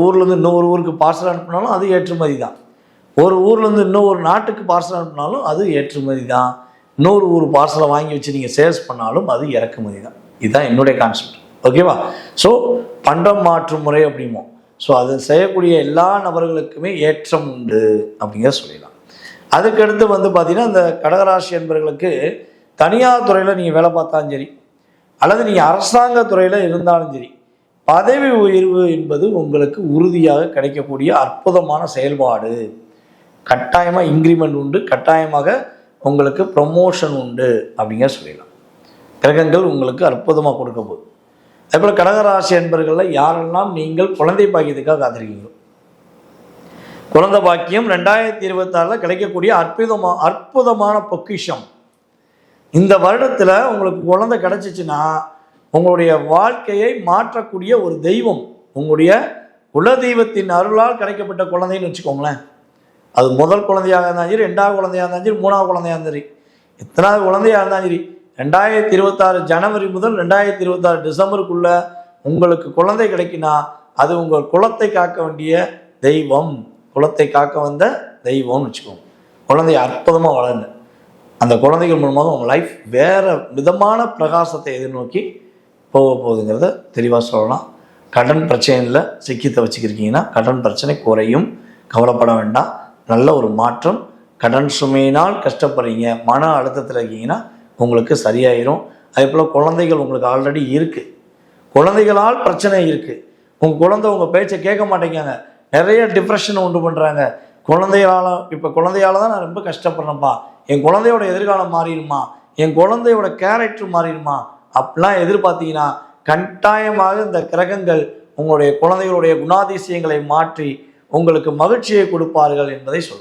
ஊர்லேருந்து இன்னொரு ஊருக்கு பார்சல் அனுப்பினாலும் அது ஏற்றுமதி தான். ஒரு ஊர்லேருந்து இன்னொரு நாட்டுக்கு பார்சல் அனுப்பினாலும் அது ஏற்றுமதி தான். இன்னொரு ஊர் பார்சலை வாங்கி வச்சு நீங்கள் சேல்ஸ் பண்ணாலும் அது இறக்குமதி தான். இதுதான் என்னுடைய கான்செப்ட். ஓகேவா? ஸோ பண்டம் மாற்று முறை அப்படிமோ. ஸோ அது செய்யக்கூடிய எல்லா நபர்களுக்குமே ஏற்றம் உண்டு அப்படிங்கிற சொல்லிடலாம். அதுக்கடுத்து பார்த்தீங்கன்னா இந்த கடகராசி என்பவர்களுக்கு தனியார் துறையில் நீங்கள் வேலை பார்த்தாலும் சரி, அல்லது நீங்கள் அரசாங்க துறையில் இருந்தாலும் சரி, பதவி உயர்வு என்பது உங்களுக்கு உறுதியாக கிடைக்கக்கூடிய அற்புதமான செயல்பாடு. கட்டாயமாக இன்க்ரிமெண்ட் உண்டு, கட்டாயமாக உங்களுக்கு ப்ரமோஷன் உண்டு அப்படிங்கிற சொல்லிடலாம். கிரகங்கள் உங்களுக்கு அற்புதமாக கொடுக்க போகுது. அதேபோல் கடகராசி என்பர்களில் யாரெல்லாம் நீங்கள் குழந்தை பாக்கியத்துக்காக காத்திருக்கீங்களோ, குழந்தை பாக்கியம் 2026 கிடைக்கக்கூடிய அற்புதமான பொக்கிஷம். இந்த வருடத்தில் உங்களுக்கு குழந்தை கிடைச்சிச்சுன்னா உங்களுடைய வாழ்க்கையை மாற்றக்கூடிய ஒரு தெய்வம், உங்களுடைய குல தெய்வத்தின் அருளால் கிடைக்கப்பட்ட குழந்தைன்னு வச்சுக்கோங்களேன். அது முதல் குழந்தையாக இருந்தாலும் சரி, 2வது குழந்தையாக இருந்தாலும் சரி, 3வது குழந்தையாக இருந்தாலும் சரி, எத்தனாவது குழந்தையாக இருந்தாலும் சரி, 2026 ஜனவரி முதல் 2026 டிசம்பருக்குள்ள உங்களுக்கு குழந்தை கிடைக்குன்னா அது உங்கள் குலத்தை காக்க வேண்டிய தெய்வம், குலத்தை காக்க வந்த தெய்வம்னு வச்சுக்கோங்க. குழந்தை அற்புதமாக வளருங்க. அந்த குழந்தைகள் மூலமாக உங்கள் லைஃப் வேறு விதமான பிரகாசத்தை எதிர்நோக்கி போகுதுங்கிறத தெளிவாக சொல்லலாம். கடன் பிரச்சனையில் சிக்கி தவிச்சிக்கிருக்கீங்கன்னா கடன் பிரச்சனை குறையும், கவலைப்பட வேண்டாம். நல்ல ஒரு மாற்றம். கடன் சுமையினால் கஷ்டப்படுறீங்க, மன அழுத்தத்தில் இருக்கீங்கன்னா உங்களுக்கு சரியாயிரும். அதே போல் குழந்தைகள் உங்களுக்கு ஆல்ரெடி இருக்குது, குழந்தைகளால் பிரச்சனை இருக்குது. உங்கள் குழந்தை உங்கள் பேச்சை கேட்க மாட்டேங்காங்க, நிறைய டிப்ரெஷனை உண்டு பண்ணுறாங்க. குழந்தையால் தான் நான் ரொம்ப கஷ்டப்படுறேன்ப்பா, என் குழந்தையோட எதிர்காலம் மாறிடுமா, என் குழந்தையோட கேரக்டர் மாறிடுமா அப்படிலாம் எதிர்பார்த்தீங்கன்னா கட்டாயமாக இந்த கிரகங்கள் உங்களுடைய குழந்தைகளுடைய குணாதிசயங்களை மாற்றி உங்களுக்கு மகிழ்ச்சியை கொடுப்பார்கள் என்பதை சொல்லுங்கள்.